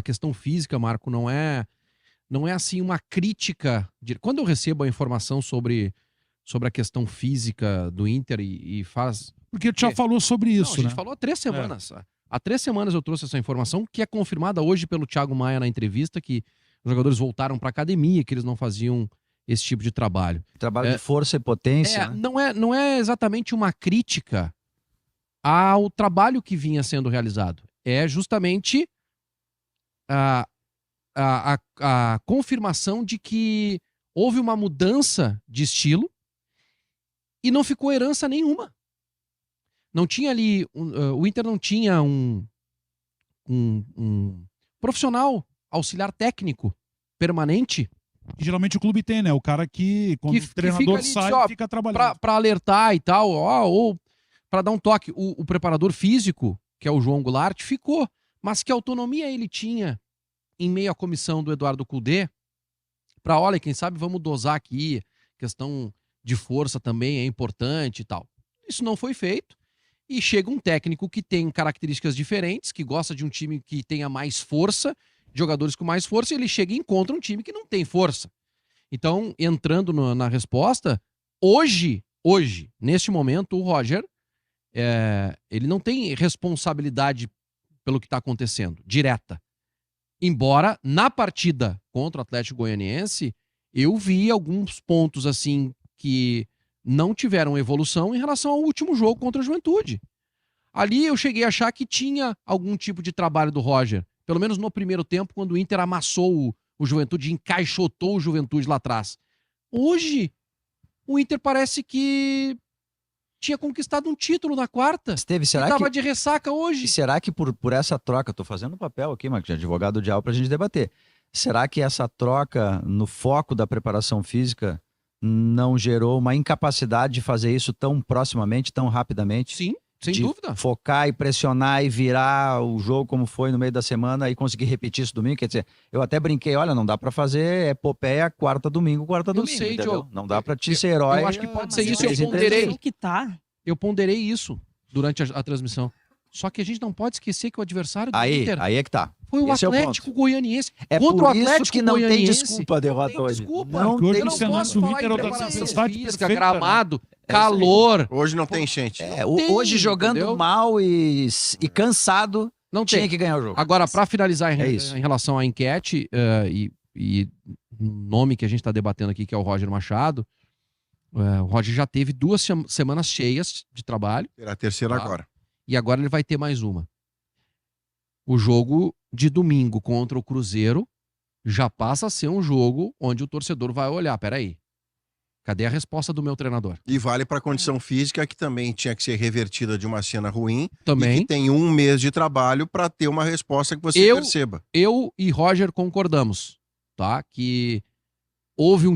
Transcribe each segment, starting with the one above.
A questão física, Marco, não é assim uma crítica. Quando eu recebo a informação sobre a questão física do Inter e faz... Porque tu já falou sobre isso, não, a gente né? falou há 3 semanas. Há 3 semanas eu trouxe essa informação, que é confirmada hoje pelo Thiago Maia na entrevista, que os jogadores voltaram para academia, que eles não faziam esse tipo de trabalho. Trabalho de força e potência, né? Não é exatamente uma crítica ao trabalho que vinha sendo realizado. É justamente a confirmação de que houve uma mudança de estilo e não ficou herança nenhuma. Não tinha ali... o Inter não tinha um profissional auxiliar técnico permanente. Que geralmente o clube tem, né? O cara que, quando o treinador sai, fica trabalhando. Para alertar e tal, ou para dar um toque. O preparador físico, que é o João Goulart, ficou. Mas que autonomia ele tinha em meio à comissão do Eduardo Cudê para, olha, quem sabe vamos dosar aqui, questão de força também é importante e tal. Isso não foi feito. E chega um técnico que tem características diferentes, que gosta de um time que tenha mais força, jogadores com mais força, e ele chega e encontra um time que não tem força. Então, entrando na resposta, hoje, neste momento, o Roger, ele não tem responsabilidade pelo que está acontecendo, direta. Embora, na partida contra o Atlético Goianiense, eu vi alguns pontos assim que não tiveram evolução em relação ao último jogo contra a Juventude. Ali eu cheguei a achar que tinha algum tipo de trabalho do Roger, pelo menos no primeiro tempo, quando o Inter amassou o Juventude, encaixotou o Juventude lá atrás. Hoje, o Inter parece que tinha conquistado um título na quarta. Estava de ressaca hoje. E será que por essa troca, tô fazendo papel aqui, Marcos, de advogado do diabo, pra gente debater. Será que essa troca no foco da preparação física não gerou uma incapacidade de fazer isso tão proximamente, tão rapidamente? Sim, sem de dúvida. Focar e pressionar e virar o jogo como foi no meio da semana e conseguir repetir isso domingo. Quer dizer, eu até brinquei, olha, não dá pra fazer epopeia quarta domingo, Sei, entendeu? Não dá pra te ser herói. Eu acho que pode ser isso. Eu ponderei isso durante a transmissão. Só que a gente não pode esquecer que o adversário do Inter... Aí é que tá. Foi o Atlético Goianiense. Contra o Atlético que não tem desculpa a derrota hoje. Não tem física, gramado, calor. Hoje não tem gente. Hoje jogando mal e cansado, não tinha que ganhar o jogo. Agora, para finalizar em relação à enquete, e o nome que a gente está debatendo aqui, que é o Roger Machado, o Roger já teve 2 semanas cheias de trabalho. Será a terceira agora. E agora ele vai ter mais uma. O jogo de domingo contra o Cruzeiro já passa a ser um jogo onde o torcedor vai olhar, peraí, cadê a resposta do meu treinador? E vale para a condição física, que também tinha que ser revertida de uma cena ruim. Também. E que tem 1 mês de trabalho para ter uma resposta que você perceba. Eu e Roger concordamos, tá? Que houve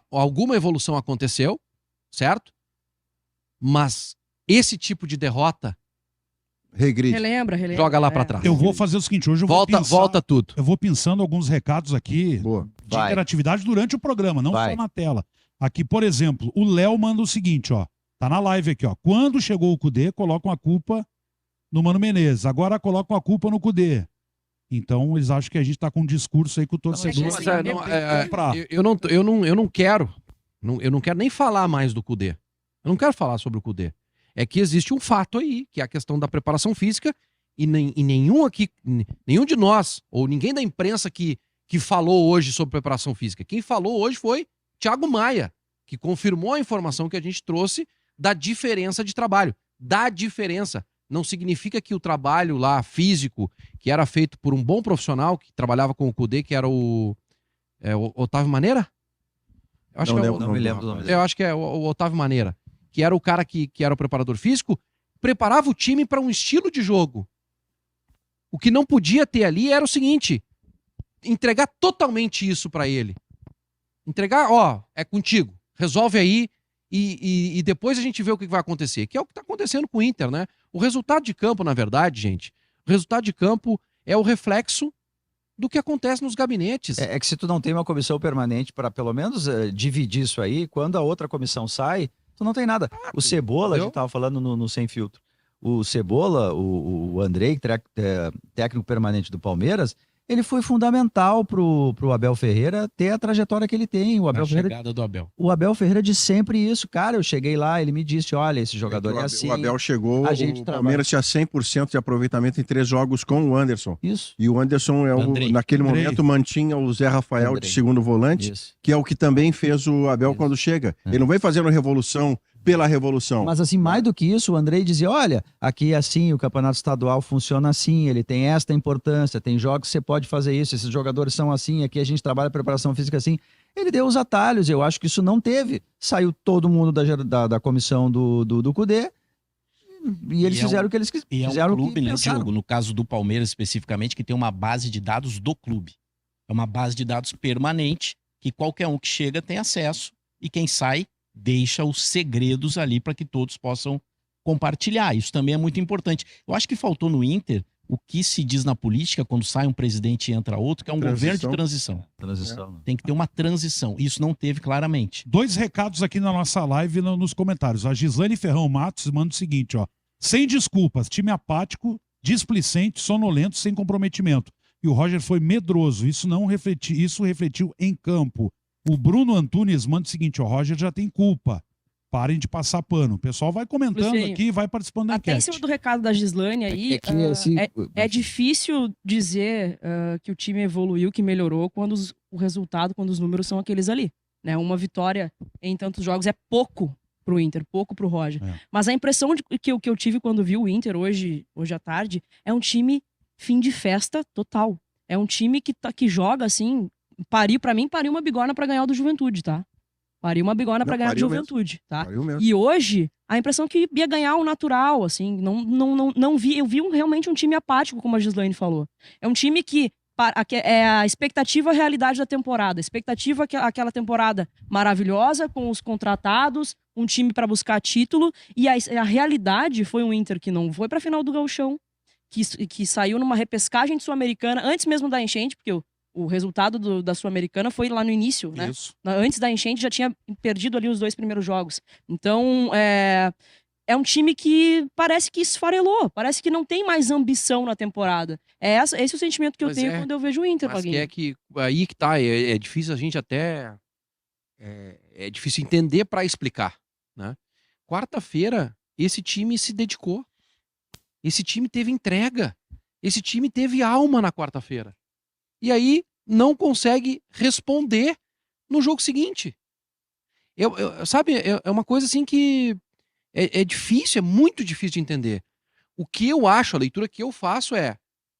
alguma evolução aconteceu, certo? Mas esse tipo de derrota regride. Relembra. Joga lá pra trás. Eu vou fazer o seguinte, hoje eu vou volta tudo. Eu vou pensando alguns recados aqui de interatividade durante o programa, não só na tela. Aqui, por exemplo, o Léo manda o seguinte, ó. Tá na live aqui, ó. Quando chegou o Cudê, colocam a culpa no Mano Menezes. Agora colocam a culpa no Cudê. Então, eles acham que a gente tá com um discurso aí que o torcedor... Eu não quero nem falar mais do Cudê. Eu não quero falar sobre o Cudê. É que existe um fato aí, que é a questão da preparação física, e nenhum de nós, ou ninguém da imprensa que falou hoje sobre preparação física. Quem falou hoje foi Thiago Maia, que confirmou a informação que a gente trouxe da diferença de trabalho. Da diferença. Não significa que o trabalho lá físico, que era feito por um bom profissional, que trabalhava com o Cudê, que era o Otávio Maneira? Não me lembro do nome dele. Eu acho que é o Otávio Maneira, que era o cara que era o preparador físico, preparava o time para um estilo de jogo. O que não podia ter ali era o seguinte, entregar totalmente isso para ele. Entregar, é contigo, resolve aí e depois a gente vê o que vai acontecer, que é o que está acontecendo com o Inter, né? O resultado de campo, na verdade, gente, o resultado de campo é o reflexo do que acontece nos gabinetes. É que se tu não tem uma comissão permanente para pelo menos dividir isso aí, quando a outra comissão sai, tu não tem nada. O Cebola, a gente tava falando no Sem Filtro, o Cebola, o Andrei, técnico permanente do Palmeiras, ele foi fundamental pro Abel Ferreira ter a trajetória que ele tem. O chegada do Abel. O Abel Ferreira disse sempre isso. Cara, eu cheguei lá, ele me disse, olha, esse jogador é assim. O Abel chegou, o Palmeiras tinha 100% de aproveitamento em 3 jogos com o Anderson. Isso. E o Anderson, naquele momento, mantinha o Zé Rafael de segundo volante, que é o que também fez o Abel quando chega. Ele não vem fazendo revolução pela revolução. Mas assim, mais do que isso, o Andrei dizia, olha, aqui é assim, o campeonato estadual funciona assim, ele tem esta importância, tem jogos que você pode fazer isso, esses jogadores são assim, aqui a gente trabalha preparação física assim. Ele deu os atalhos, eu acho que isso não teve. Saiu todo mundo da comissão do Cudê e eles fizeram o que eles quiseram. E é um clube, né, Diogo, no caso do Palmeiras especificamente, que tem uma base de dados do clube. É uma base de dados permanente, que qualquer um que chega tem acesso e quem sai deixa os segredos ali para que todos possam compartilhar. Isso também é muito importante. Eu acho que faltou no Inter o que se diz na política quando sai um presidente e entra outro, que é um governo de transição. Tem que ter uma transição. Isso não teve claramente. 2 recados aqui na nossa live nos comentários. A Gislane Ferrão Matos manda o seguinte, ó. Sem desculpas, time apático, displicente, sonolento, sem comprometimento. E o Roger foi medroso. Isso refletiu em campo. O Bruno Antunes manda o seguinte, ó, Roger já tem culpa. Parem de passar pano. O pessoal vai comentando aqui e vai participando da enquete. Até em cima do recado da Gislane aí, é difícil dizer que o time evoluiu, que melhorou, quando quando os números são aqueles ali. Né? Uma vitória em tantos jogos é pouco pro Inter, pouco pro Roger. Mas a impressão que eu tive quando vi o Inter hoje à tarde é um time fim de festa total. É um time que joga assim... Pra mim, pariu uma bigorna pra ganhar o do Juventude, tá? Pariu uma bigorna pra ganhar do Juventude, tá? E hoje, a impressão que ia ganhar o natural, assim, não vi. Eu vi realmente um time apático, como a Gislaine falou. É um time que é a expectativa, a realidade da temporada. A expectativa é aquela temporada maravilhosa, com os contratados, um time pra buscar título, e a realidade foi um Inter que não foi pra final do Gauchão, que saiu numa repescagem de Sul-Americana, antes mesmo da enchente, porque o resultado da Sul-Americana foi lá no início, né? Isso. Antes da enchente já tinha perdido ali os 2 primeiros jogos. Então, é um time que parece que esfarelou, parece que não tem mais ambição na temporada. Esse é o sentimento que eu tenho quando eu vejo o Inter, Paguinho. Mas aí que tá, é difícil a gente até... É difícil entender para explicar, né? Quarta-feira, esse time se dedicou. Esse time teve entrega. Esse time teve alma na quarta-feira. E aí não consegue responder no jogo seguinte. Sabe, é uma coisa assim que é difícil, é muito difícil de entender. O que eu acho, a leitura que eu faço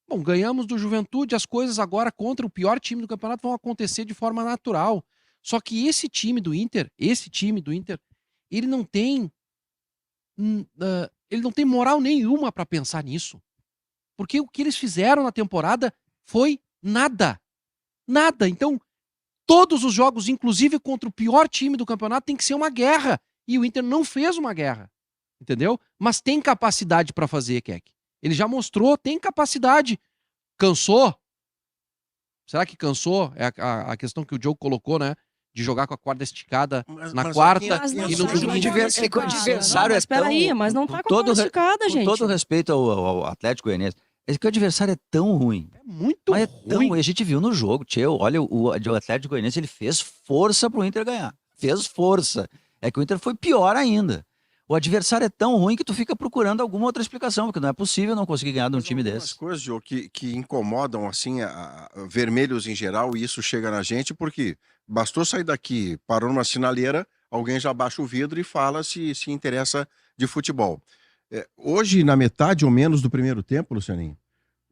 bom, ganhamos do Juventude, as coisas agora contra o pior time do campeonato vão acontecer de forma natural. Só que esse time do Inter, ele não tem moral nenhuma para pensar nisso. Porque o que eles fizeram na temporada foi nada. Então, todos os jogos, inclusive contra o pior time do campeonato, tem que ser uma guerra. E o Inter não fez uma guerra. Entendeu? Mas tem capacidade para fazer, Keck. Ele já mostrou, tem capacidade. Cansou? Será que cansou? É a questão que o Diogo colocou, né? De jogar com a corda esticada na quarta e no domingo. O adversário espera aí, mas não tá com a corda esticada, gente. Com todo respeito ao Atlético Goianiense, que o adversário é tão ruim. É muito ruim. E a gente viu no jogo, olha, o Atlético Goianiense, ele fez força pro Inter ganhar. Fez força. É que o Inter foi pior ainda. O adversário é tão ruim que tu fica procurando alguma outra explicação, porque não é possível não conseguir ganhar de um time desse. Coisas, Diogo, que incomodam assim vermelhos em geral, e isso chega na gente, porque bastou sair daqui, parou numa sinaleira, alguém já baixa o vidro e fala se interessa de futebol. Hoje, na metade ou menos do primeiro tempo, Lucianinho,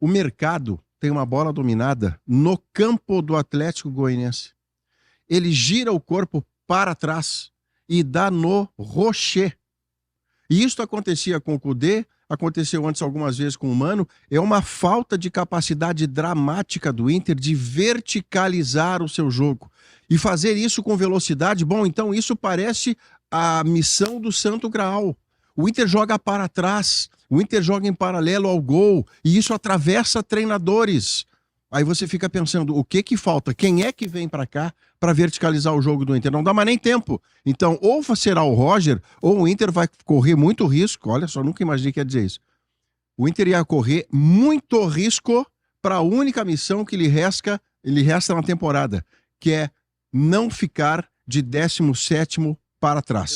o mercado tem uma bola dominada no campo do Atlético Goianiense. Ele gira o corpo para trás e dá no rocher. E isso acontecia com o Cudê, aconteceu antes algumas vezes com o Mano. É uma falta de capacidade dramática do Inter de verticalizar o seu jogo. E fazer isso com velocidade, bom, então isso parece a missão do Santo Graal. O Inter joga para trás, o Inter joga em paralelo ao gol, e isso atravessa treinadores. Aí você fica pensando, o que falta? Quem é que vem para cá para verticalizar o jogo do Inter? Não dá mais nem tempo. Então, ou será o Roger, ou o Inter vai correr muito risco. Olha só, nunca imaginei que ia dizer isso. O Inter ia correr muito risco para a única missão que lhe resta na temporada, que é não ficar de 17º para trás.